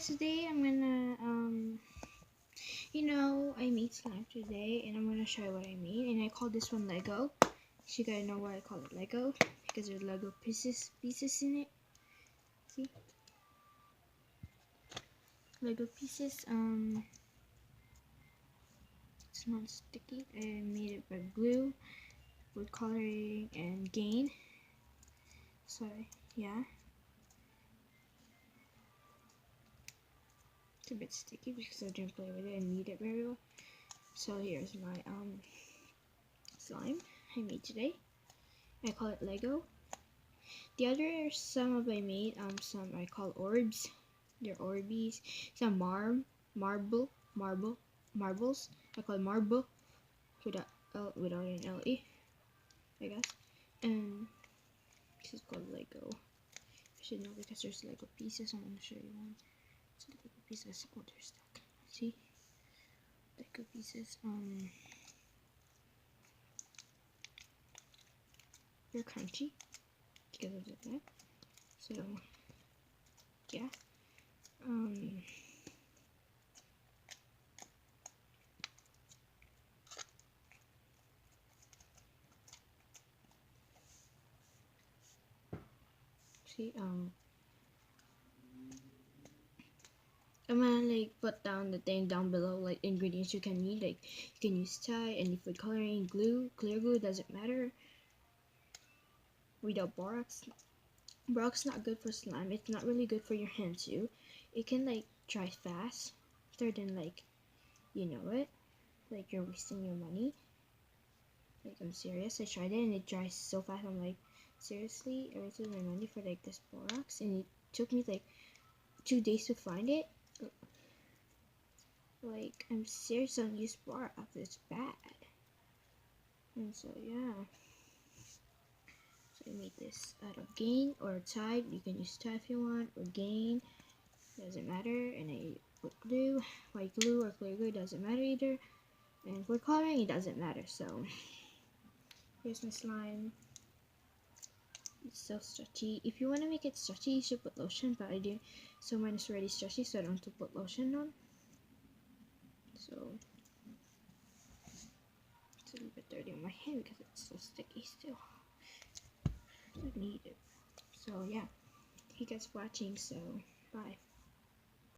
today I'm gonna I made slime today and I'm gonna show you what I made, and I call this one Lego. So you gotta know why I call it Lego, because there's Lego pieces in it. See? Lego pieces. It's not sticky. I made it by glue, wood coloring, and Gain. So yeah. It's a bit sticky because I didn't play with it and knead it very well. So here's my slime I made today. I call it Lego. The other some I made some I call orbs. They're Orbeez. Some marbles. I call it marble without an LE, I guess. And this is called Lego. I should know because there's Lego pieces. I'm gonna show you one. It's Lego pieces. Oh, they're stuck. See? Lego pieces. They're crunchy because of that. So yeah. See, I'm gonna like put down the thing down below, like ingredients you can need. Like you can use dye, any food coloring, glue, clear glue, doesn't matter. Without borax. Borax not good for slime. It's not really good for your hand too. It can like dry fast, faster than like you know it. Like you're wasting your money. Like I'm serious. I tried it and it dries so fast. I'm like, seriously, I wasted my money for like this borax, and it took me like 2 days to find it. Like I'm serious, don't use borax. It's bad. And so yeah. So I made this out of Gain or Tide. You can use Tide if you want, or Gain. Doesn't matter. And I put glue, white glue or clear glue, doesn't matter either. And for coloring, it doesn't matter. So here's my slime. It's so stretchy. If you want to make it stretchy, you should put lotion, but I didn't. So mine is already stretchy, so I don't have to put lotion on. So it's a little bit dirty on my hand because it's so sticky still. I need it. So yeah, thank you guys for watching. So bye.